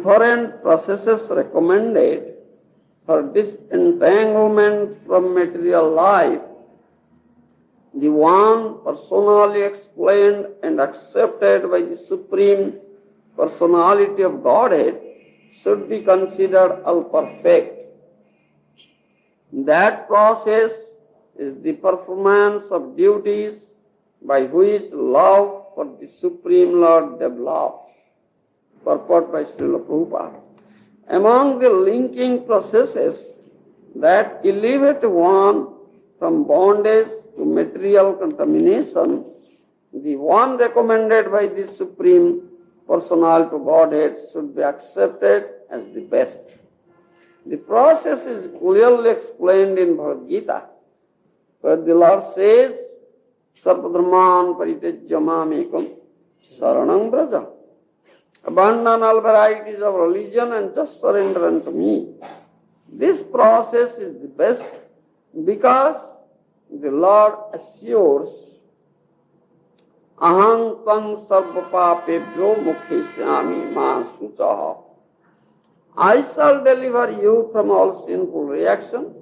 different processes recommended for disentanglement from material life, the one personally explained and accepted by the Supreme Personality of Godhead should be considered all perfect. That process is the performance of duties by which love for the Supreme Lord develops. Purport by Srila Prabhupada. Among the linking processes that elevate one from bondage to material contamination, the one recommended by the Supreme Personality of Godhead should be accepted as the best. The process is clearly explained in Bhagavad Gita, where the Lord says, Sarvadharman paritejya mamekam saranam braja. Abandon all varieties of religion and just surrender unto me. This process is the best because the Lord assures, Aham tvam sarva papebhyo mukhisyami ma sucaha. I shall deliver you from all sinful reaction.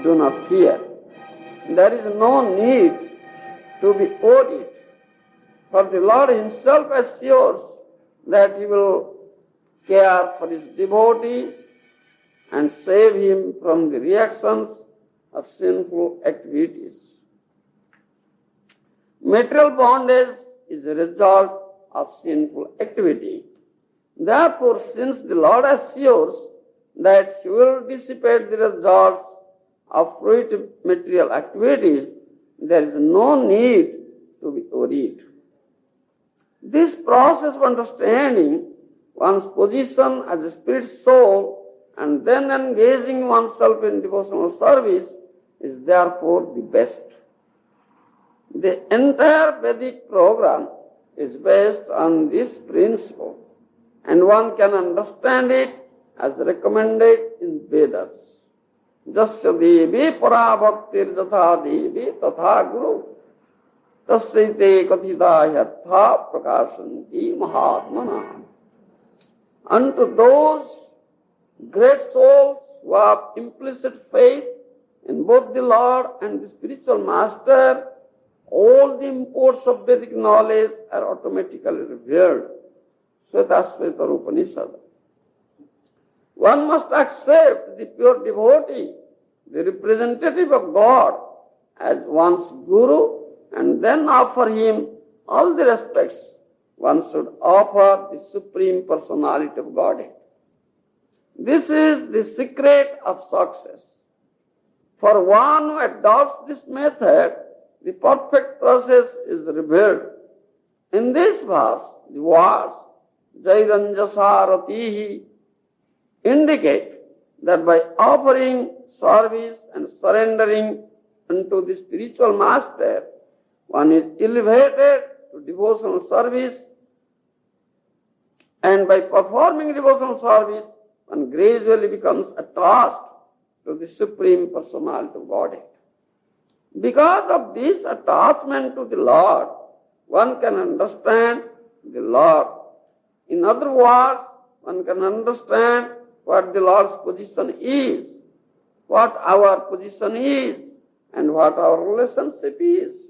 Do not fear. There is no need to be worried, for the Lord himself assures that he will care for his devotee and save him from the reactions of sinful activities. Material bondage is a result of sinful activity. Therefore, since the Lord assures that he will dissipate the results of fruitive material activities, there is no need to be worried. This process of understanding one's position as a spirit soul and then engaging oneself in devotional service is therefore the best. The entire Vedic program is based on this principle, and one can understand it as recommended in Vedas. Jasya devi para bhaktir jatha devi tatha guru tasyaite kathita yartha prakashanti mahatmana. Unto those great souls who have implicit faith in both the Lord and the spiritual master, all the imports of Vedic knowledge are automatically revealed. Shvetasvetar Upanishad. One must accept the pure devotee, the representative of God, as one's guru and then offer him all the respects one should offer the Supreme Personality of Godhead. This is the secret of success. For one who adopts this method, the perfect process is revealed. In this verse, the words Jairanjasaratihi indicate that by offering service and surrendering unto the spiritual master, one is elevated to devotional service, and by performing devotional service, one gradually becomes attached to the Supreme Personality of Godhead. Because of this attachment to the Lord, one can understand the Lord. In other words, one can understand what the Lord's position is, what our position is, and what our relationship is.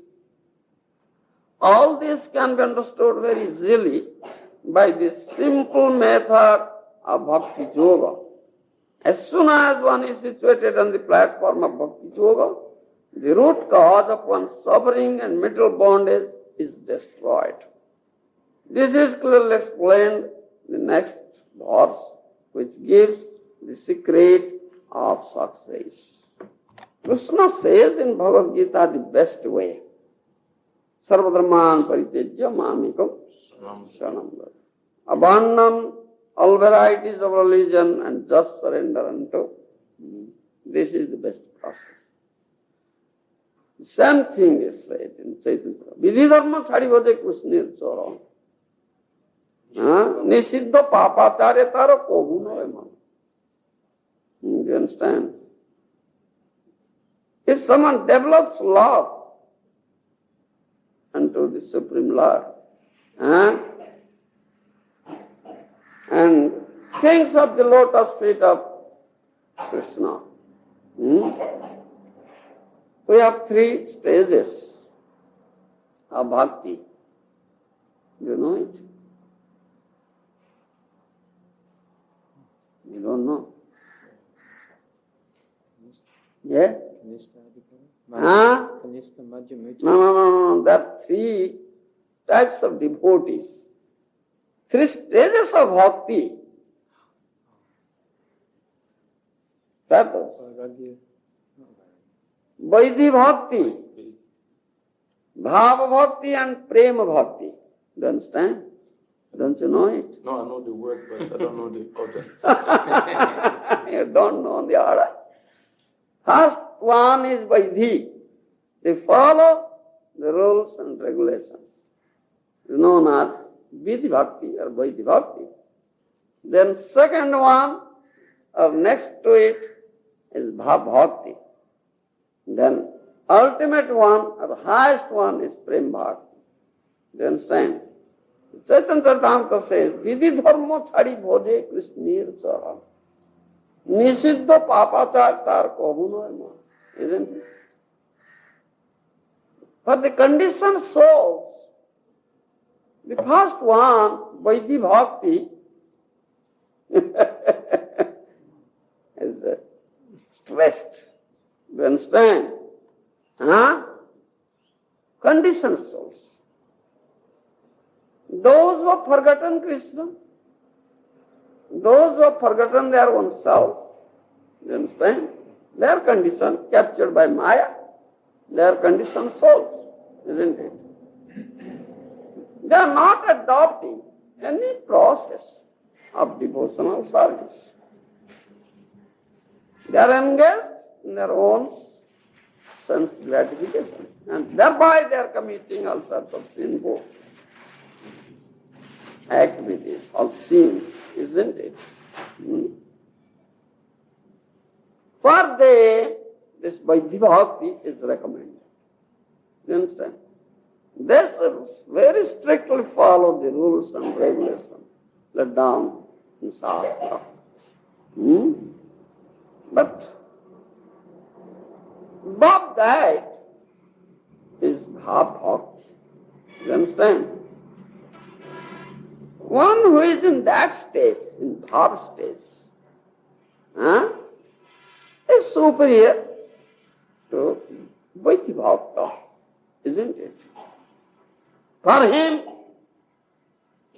All this can be understood very easily by this simple method of Bhakti Yoga. As soon as one is situated on the platform of Bhakti Yoga, the root cause of one's suffering and mental bondage is destroyed. This is clearly explained in the next verse, which gives the secret of success. Krishna says in Bhagavad Gita the best way, Sarvadharman paritejya mamikam sharanam braja. Abandon all varieties of religion and just surrender unto me. This is the best process. The same thing is said in Chaitanya. Vidhi dharma chhadibo je Krishnir charan. Nisiddha papacharya tara kohu no eman. Do you understand? If someone develops love unto the Supreme Lord, and thinks of the lotus feet of Krishna. We have 3 stages of bhakti. You know it? You don't know? Yeah? Huh? No. There are 3 types of devotees. 3 stages of bhakti. That was Vaidhi bhakti, Bhava bhakti and Prema bhakti. Do you understand? Don't you know it? No, I know the word, but I don't know the order. You don't know the order. First one is Vaidhi. They follow the rules and regulations. It's known as Vidhi bhakti or Vaidhi bhakti. Then second one, or next to it, is Bhava bhakti. Then ultimate one, or highest one, is Prem bhakti. Do you understand? Chaitanya Charitamrita says, Vidhi dharma chari bhoje krishnir chara. Nisiddha papachar tar kohunoi. Isn't it? For the conditioned souls, the first one, Vaidhi bhakti, is stressed. Do you understand? Conditioned souls. Those who have forgotten Krishna, those who have forgotten their own self, you understand? They are conditioned, captured by Maya. They are conditioned souls, isn't it? They are not adopting any process of devotional service. They are engaged in their own sense gratification, and thereby they are committing all sorts of sinful activities, all sins, isn't it? For this Vaidhi bhakti is recommended. You understand? They should very strictly follow the rules and regulations laid down in Shastra. But above that is Bhava bhakti. You understand? One who is in that stage, in Bhava stage, is superior to Vaidhi bhakti, isn't it? For him,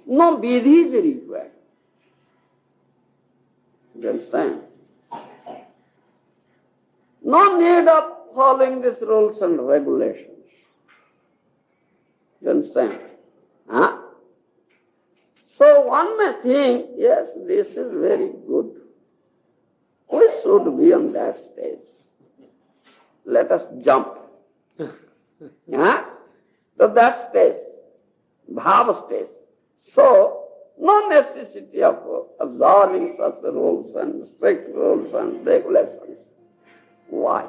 no vidhi is required. You understand? No need of following these rules and regulations. You understand? So one may think, yes, this is very good. We should be on that stage. Let us jump. To that stage, Bhava stage. So, no necessity of observing such rules and strict rules and regulations. Why?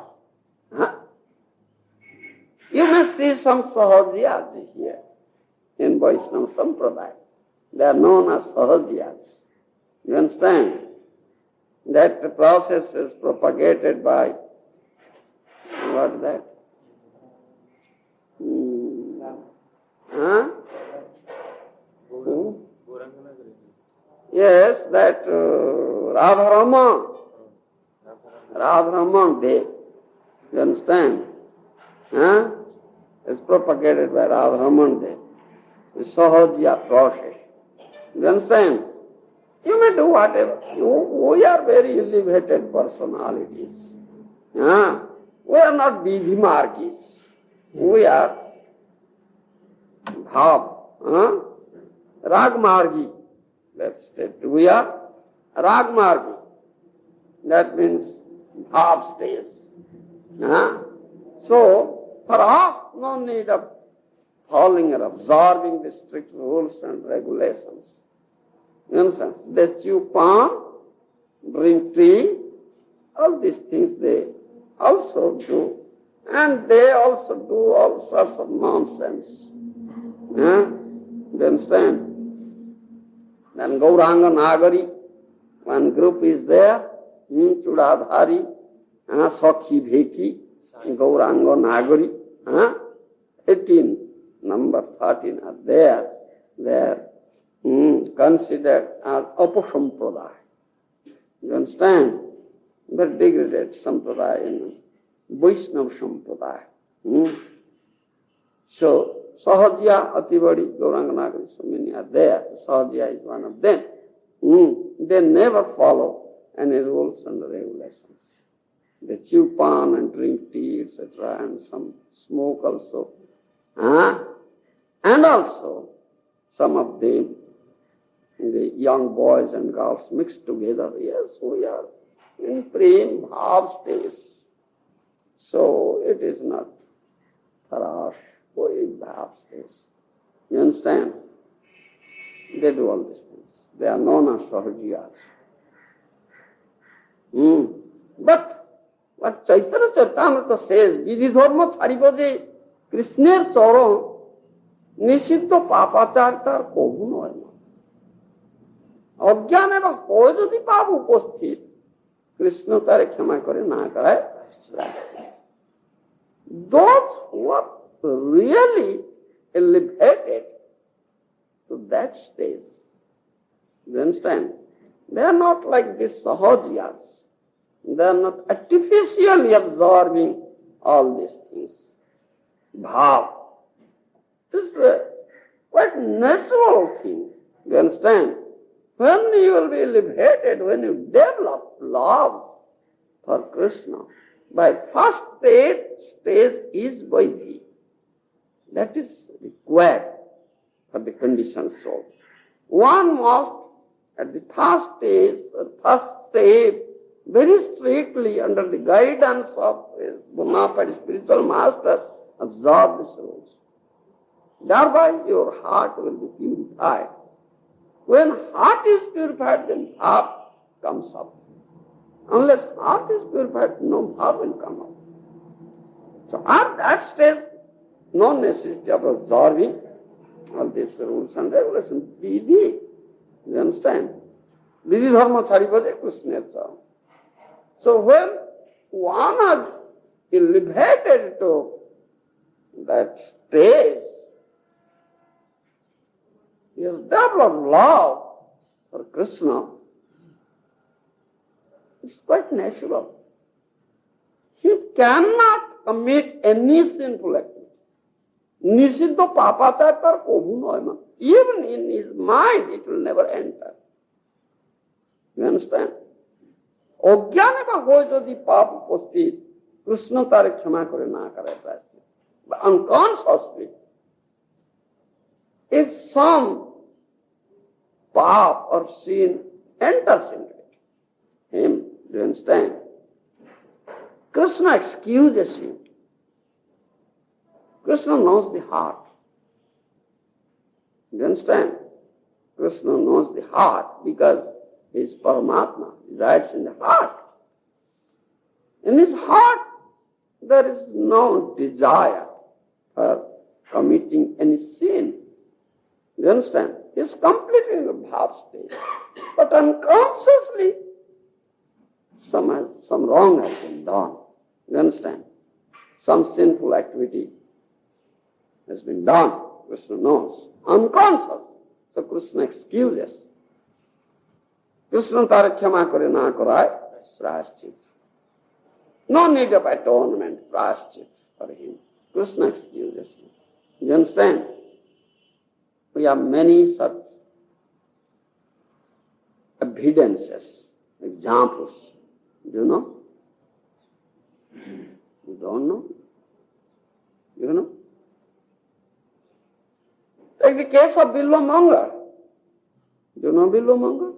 You may see some Sahajiyas here in Vaishnava Sampradaya. They are known as Sahajiyas. You understand? That process is propagated by, what is that? Yes, that Radharaman Dev. You understand? It's propagated by Radharaman Dev. The Sahajiya process. You understand? You may do whatever. We are very elevated personalities. We are not Vidhi Margis. We are Bhav. Rag Margi. That's it. We are Rag Margi. That means Bhav stage. So, for us, no need of following or observing the strict rules and regulations. You understand? They chew palm, drink tea, all these things they also do. And they also do all sorts of nonsense. You understand? Then Gauranga Nagari, One group is there, Chudadhari, Sakhi Bheti, Gauranga Nagari, 18, number 13 are there. They are considered as Apasampradaya. You understand? Very degraded Sampradaya in Vaishnava Sampradaya. So, Sahajya, Atibadi, Gauranga Nagari, so many are there. Sahajya is one of them. They never follow any rules and regulations. They chew pan and drink tea, etc., and some smoke also. And also, some of them, the young boys and girls mixed together. Yes, we are in prem bhav stage. So it is not tarash, we bhav stage. You understand? They do all these things. They are known as Sahajiyas. But what Chaitanya Charitamrita says, Vidhi Dharma Chariba je Krishner Charan Nishidha Papachar tar kohu noy na. Ajnana ba hoy jodi pap upasthit, Krishna tare kshama kare na karaye prashchit. Those who are really elevated to that stage, you understand? They are not like these Sahajiyas. They are not artificially absorbing all these things. Bhav. This is a quite natural thing. You understand? When you will be elevated, when you develop love for Krishna, by first stage is Vaidhi. That is required for the conditioned soul. One must, at the first stage, or first step, very strictly under the guidance of a bona fide spiritual master, observe these rules. Thereby your heart will be purified. When heart is purified, then bhav comes up. Unless heart is purified, no bhav will come up. So at that stage, no necessity of observing all these rules and regulations. Vidhi, you understand? Vidhi dharma charibaje Krishna. So when one has elevated to that stage, he has developed love for Krishna, it's quite natural. He cannot commit any sinful activity. Nisiddha papachar kobhu noy. Even in his mind, it will never enter. You understand? Ajnana ba hoy jodi pap upasthit, Krishna tare kshama kare na kare prashchit. But unconsciously, if some pap or sin enters into him, do you understand? Krishna excuses him. Krishna knows the heart. Do you understand? Krishna knows the heart because he is Paramatma, resides in the heart. In his heart, there is no desire for committing any sin. You understand? He is completely in the bhav stage. But unconsciously, some wrong has been done. You understand? Some sinful activity has been done. Krishna knows. Unconsciously. So Krishna excuses. Krishna tara kshama kare na karai prashchit. No need of atonement, prashchit for him. Krishna excuses him. You understand? We have many such evidences, examples. Do you know? You don't know? You know? Take the case of Bilvamangal. Do you know Bilvamangal?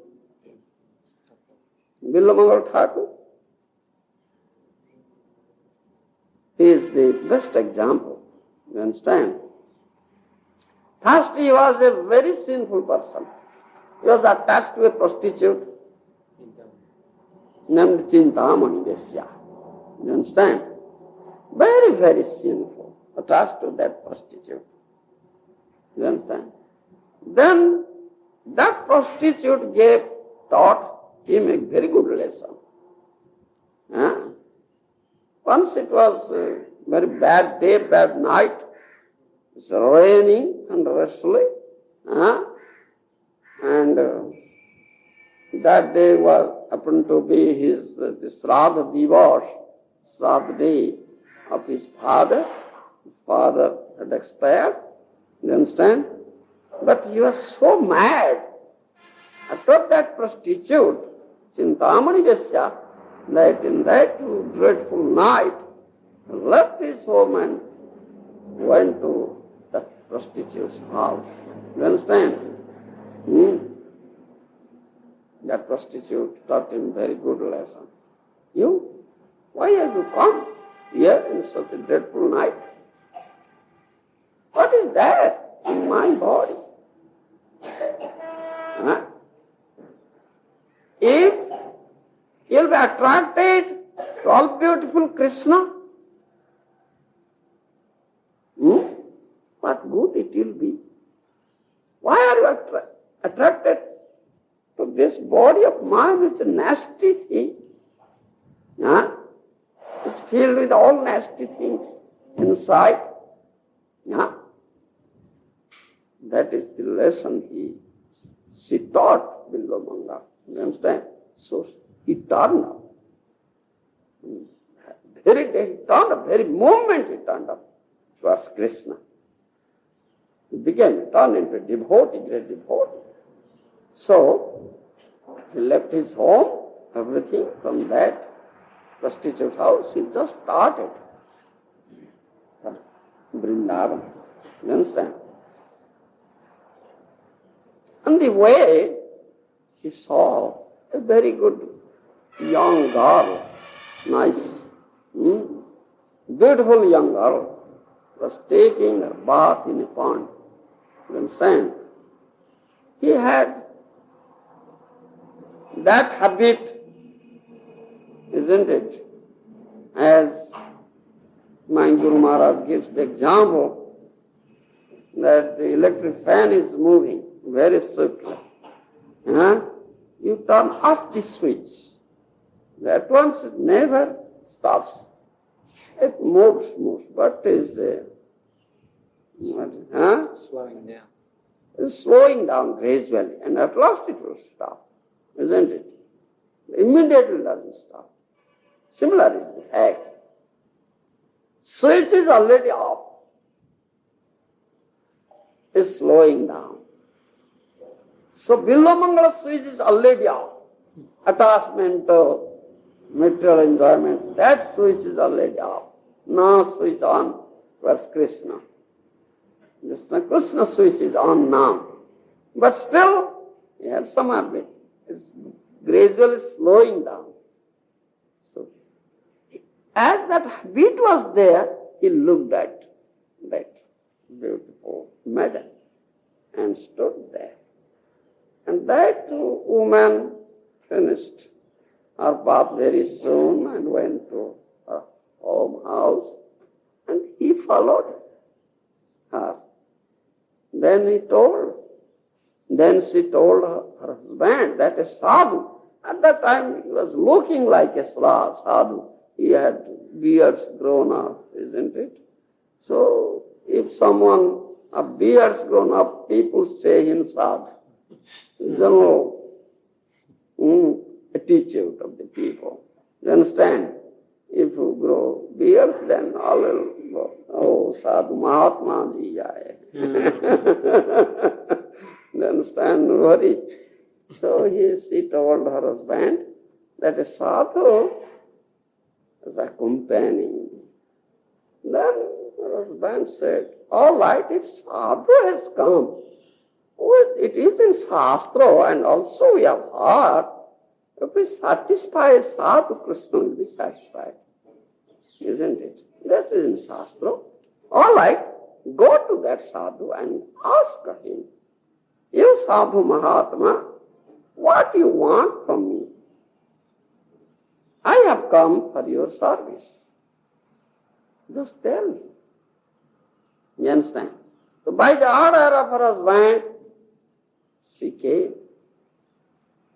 Bilvamangal Thakur. He is the best example. You understand? First, he was a very sinful person. He was attached to a prostitute named Chintamani Vesya. You understand? Very, very sinful, attached to that prostitute. You understand? Then that prostitute taught him a very good lesson. Once it was a very bad day, bad night. It's raining thunderously. And that day happened to be his Shraddha Divas, Shraddha day of his father. His father had expired, you understand? But he was so mad. After that prostitute, Chintamani Vesya, that in that dreadful night, left his home and went to the prostitute's house. You understand? That prostitute taught him very good lesson. You, why have you come here in such a dreadful night? What is that in my body? If you'll be attracted to all beautiful Krishna, what good it will be? Why are you attracted to this body of mine? It's a nasty thing. It's filled with all nasty things inside. That is the lesson she taught Bilvamanga. You understand? So he turned up. Very day he turned up, very moment he turned up towards Krishna. He turned into a devotee, great devotee. So he left his home, everything from that prostitute's house. He just started Vrindavan. You understand? On the way, he saw a very good young girl, nice, beautiful young girl, was taking her bath in a pond. You understand? He had that habit, isn't it? As my Guru Maharaj gives the example that the electric fan is moving very swiftly. You turn off the switch. At once it never stops. It moves, but is slowing down. It's slowing down gradually, and at last it will stop, isn't it? Immediately doesn't stop. Similar is the fact. Switch is already off. It's slowing down. So Bilvamangala switch is already off. Attachment to material enjoyment, that switch is already off. Now switch on towards Krishna. Krishna switch is on now. But still, he had some habit. It's gradually slowing down. So, as that habit was there, he looked at that beautiful maiden and stood there. And that woman finished her bath very soon and went to her home house, and he followed her. Then she told her husband that a sadhu, at that time he was looking like a sadhu. He had beards grown up, isn't it? So if someone, a beards grown up, people say him sadhu. General attitude of the people. You understand? If you grow beards, then all will go, oh, sadhu Mahatma ji aaye. You understand? No worry. So she told her husband that a sadhu is accompanying. Then her husband said, all right, if sadhu has come, well, it is in Shastra, and also we have heard, if we satisfy sadhu, Krishna will be satisfied. Isn't it? This is in Shastra. All right, go to that sadhu and ask him, you sadhu Mahatma, what do you want from me? I have come for your service. Just tell me. You understand? So by the order of her husband, she came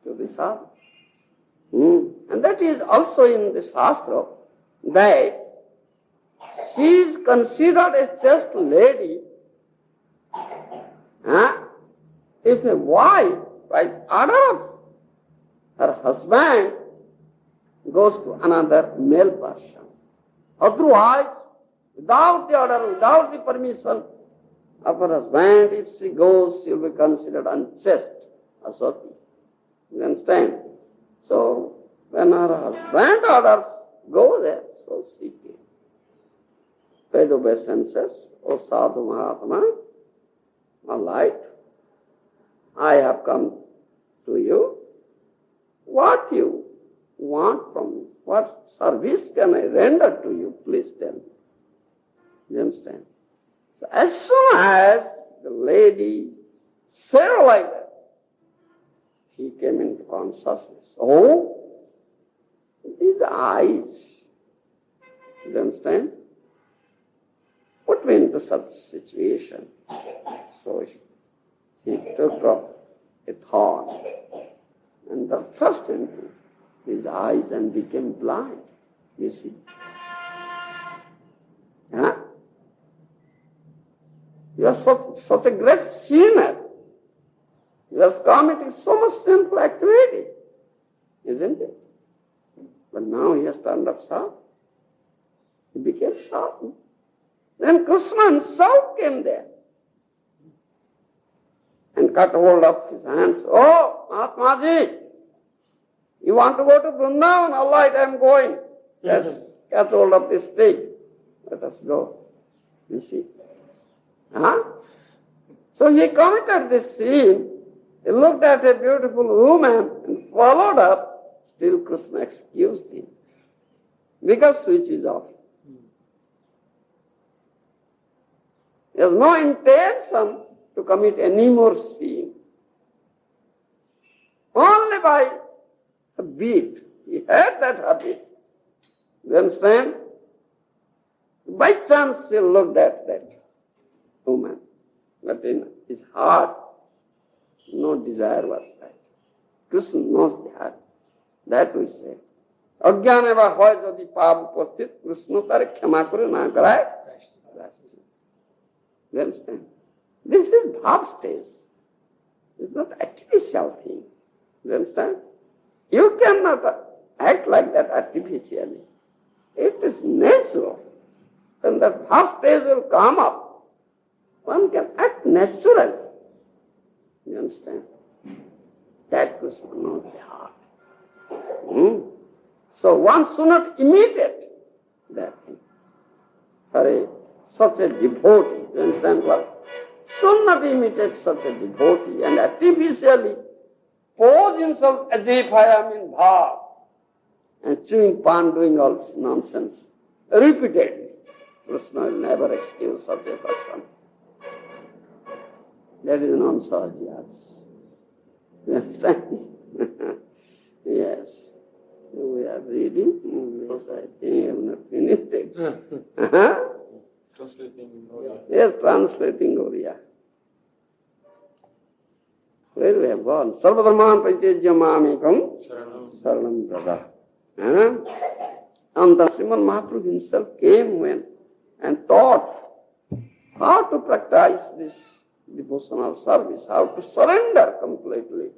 to the sadhu. And that is also in the Shastra, that she is considered a chaste lady if a wife, by order of her husband, goes to another male person. Otherwise, without the order, without the permission of her husband, if she goes, she will be considered unchaste, asati. You understand? So, when her husband orders, go there, so she came. Paid obeisances, O Sadhu Mahatma, all right, I have come to you. What you want from me? What service can I render to you? Please tell me. You understand? So as soon as the lady said like that, he came into consciousness. Oh, these eyes. You understand? Put me into such a situation. So he took up a thorn and thrust into his eyes and became blind. You see? Huh? You are such a great sinner. You are committing so much sinful activity, isn't it? But now he has turned up sharp. He became sharp. Then Krishna himself came there and cut hold of his hands. Oh, Mahatmaji, you want to go to Vrindavan? All right, I am going. Yes, catch hold of this stick. Let us go. You see? So he committed this sin. He looked at a beautiful woman and followed her. Still Krishna excused him because switch is off. He has no intention to commit any more sin. Only by habit. He had that habit. You understand? By chance he looked at that woman. But in his heart, no desire was there. Krishna knows the heart. That we say. Ajnane ba hoy jodi pap upasthit, Krishna tare kshama kore na karaye. You understand? This is bhav stage. It's not artificial thing. You understand? You cannot act like that artificially. It is natural. When that bhav stage will come up, one can act naturally. You understand? That Krishna knows the heart. So one should not imitate that thing. Such a devotee, you understand what? Should not imitate such a devotee and artificially pose himself as if I am in bhav and chewing pan, doing all this nonsense repeatedly. Krishna will never excuse such a person. That is non-sahajas. You understand? Yes. We are reading. Yes, I think I have not finished it. Translating Oriya. Yes, translating Oriya. Where we have gone? Sarvadharman paritejya mamekam saranam braja. And the Sriman Mahaprabhu himself came and taught how to practice this devotional service, how to surrender completely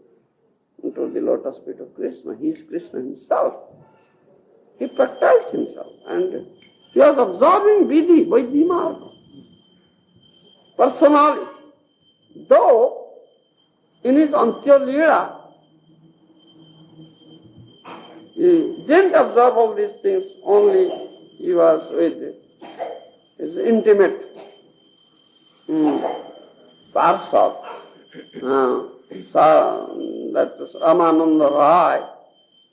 into the lotus feet of Krishna. He is Krishna himself. He practiced himself and he was observing Vidhi, Vaidhimarga. Personally, though in his Antya Leela, he didn't observe all these things, only he was with his intimate Parsad, that was Ramananda Rai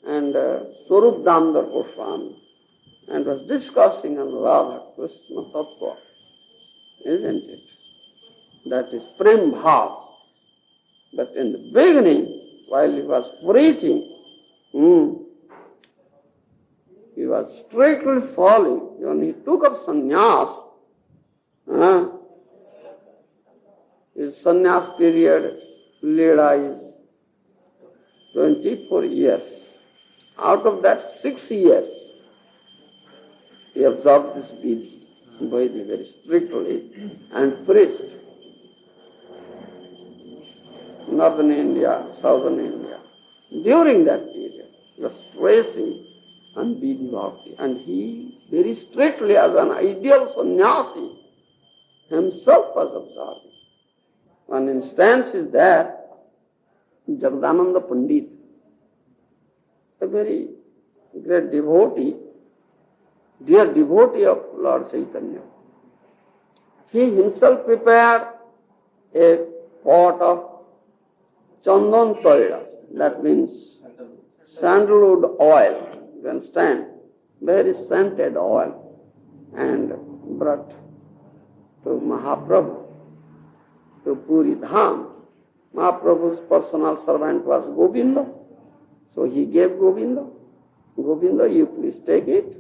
and Swarup Damodar Goswami, and was discussing on Radha Krishna Tattva, isn't it? That is Prem Bhav. But in the beginning, while he was preaching, he was strictly following. When he took up sannyas, his sannyas period, Leda is 24 years. Out of that 6 years, he observed this Vaidhi very strictly and preached. Northern India, Southern India. During that period, he was stressing on Vidhi Bhakti, and he very strictly, as an ideal sannyasi, himself was observing. One instance is there, Jagadananda Pandit, a very great devotee, dear devotee of Lord Chaitanya. He himself prepared a pot of chandan toira, that means sandalwood oil, you understand, very scented oil, and brought to Mahaprabhu, to Puri Dham. Mahaprabhu's personal servant was Govinda, so he gave Govinda, Govinda, you please take it,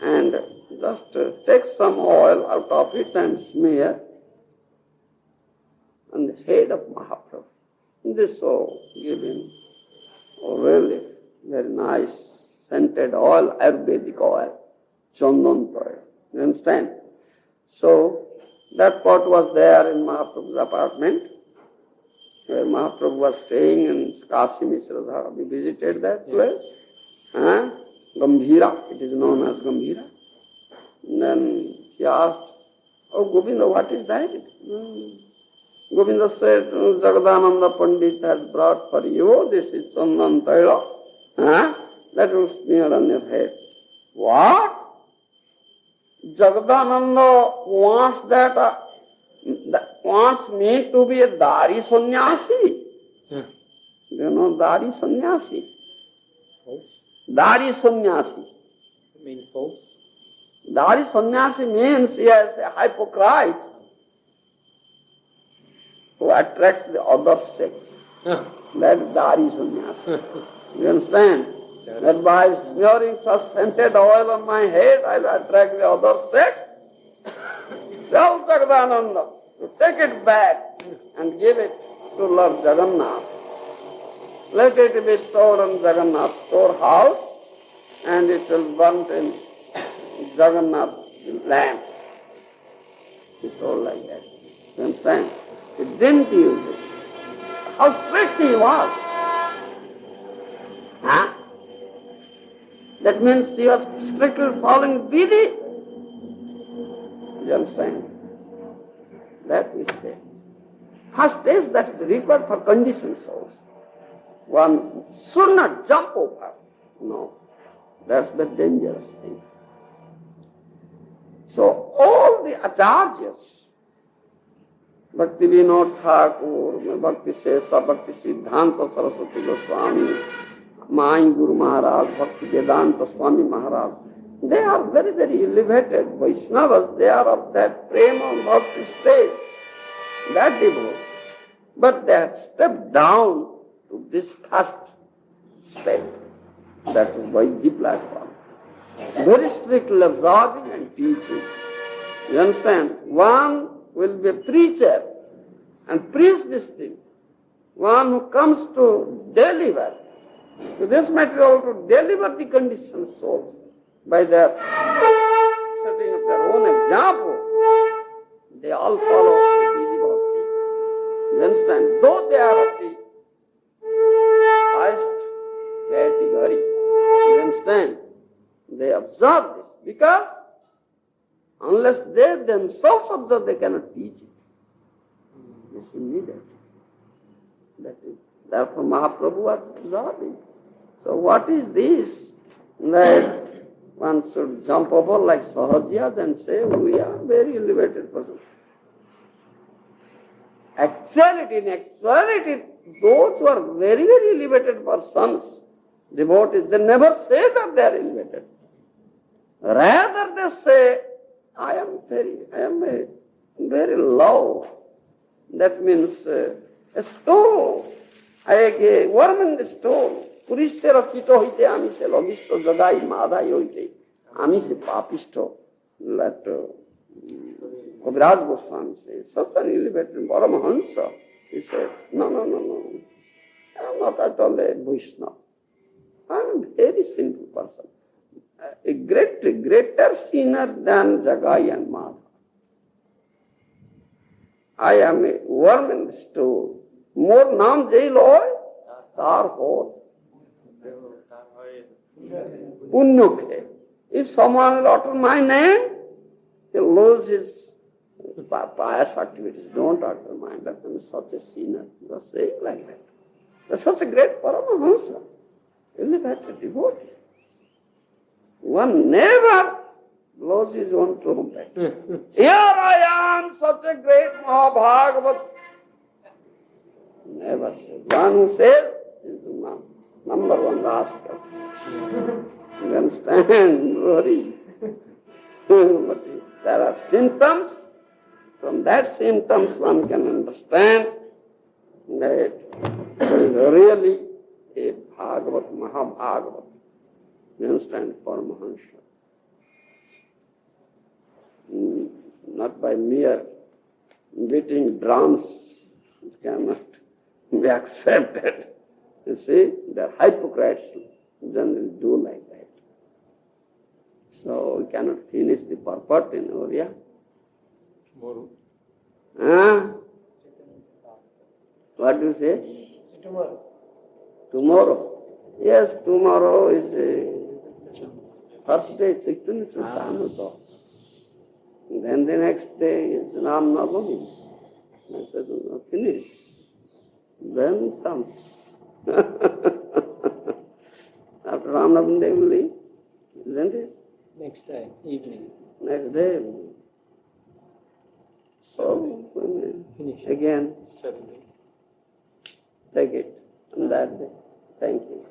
and just take some oil out of it and smear on the head of Mahaprabhu. This give him really very nice scented oil, Ayurvedic oil, chandan oil. You understand? So that pot was there in Mahaprabhu's apartment, where Mahaprabhu was staying, in Kashi Mishra. We visited that place. Gambhira, it is known as Gambhira. And then he asked, "Oh Govinda, what is that?" Govinda said, "Jagadananda Pandit has brought for you, this is chandan taila, that will smear on your head." What? Jagadananda wants me to be a Dari sannyasi. Do you know Dari sannyasi? False? Dari sannyasi. You mean false? Dari sannyasi means he is a hypocrite who attracts the other sex. That is Dari sannyasi. You understand? That by smearing such scented oil on my head, I will attract the other sex. Tell Jagadananda to take it back and give it to Lord Jagannath. Let it be stored in Jagannath's storehouse, and it will burn in Jagannath's lamp. He told like that. You understand? He didn't use it. How strict he was. That means he was strictly following Vidhi. You understand? That we say. First is that is required for conditioned souls. One should not jump over. No. That's the dangerous thing. So all the acharyas, Bhakti Vinod Thakur, Bhakti Sesa, Bhakti Siddhanta Saraswati Goswami, Mai Guru Maharaj, Bhakti Vedanta Swami Maharaj, they are very, very elevated Vaishnavas. They are of that prema bhakti stage, that devotee. But they have stepped down to this first step, that is Vaidhi platform. Very strictly observing and teaching. You understand? One will be a preacher and preach this thing. One who comes to deliver to this material, to deliver the conditioned souls by their setting of their own example, they all follow the Vidhi Bhakti. You understand? Though they are of the highest category, you understand? They observe this, because unless they themselves observe, they cannot teach it. This is needed. That is, therefore Mahaprabhu was observing. So what is this? That one should jump over like Sahajiyas and say, we are very elevated person. In actuality, those who are very, very elevated persons, devotees, they never say that they are elevated. Rather they say, I am very low. That means a stone, a worm in the stone. Purishya kito hoite ami se logisto jagai madhai hoite ami se papisto. Let Kaviraj Goswami say, such an elevated Paramahansa. He said, no. I am not at all a Vaishnava. I'm a very sinful person. A greater sinner than Jagai and Madhava. I am a worm in the stool. More naam jail hoy, tar hoy. Punyuk hai. If someone will utter my name, he'll lose his pious activities. Don't utter my name. I'm such a sinner. You are saying like that. That's such a great Paramahansa. You live at a devotee. One never blows his own trumpet. Here I am, such a great Mahabhagavat. Never say. One who says is the number one rascal. You understand? Worry. But there are symptoms. From that symptoms one can understand that there is really a Bhagavat, Mahabhagavat. You understand? Paramahansa. Not by mere beating drums, it cannot be accepted. You see, the hypocrites generally do like that. So we cannot finish the purport in Oriya. Tomorrow. What do you say? Tomorrow. Tomorrow. Yes, tomorrow is Thursday, Chaitanya Charitamrita. Then the next day is Ram Navami. I said, no, finish. Then comes. After Ram Navami they will leave, isn't it? Next day, evening. Next day. So, Finish. again, Saturday. take it on that day. Thank you.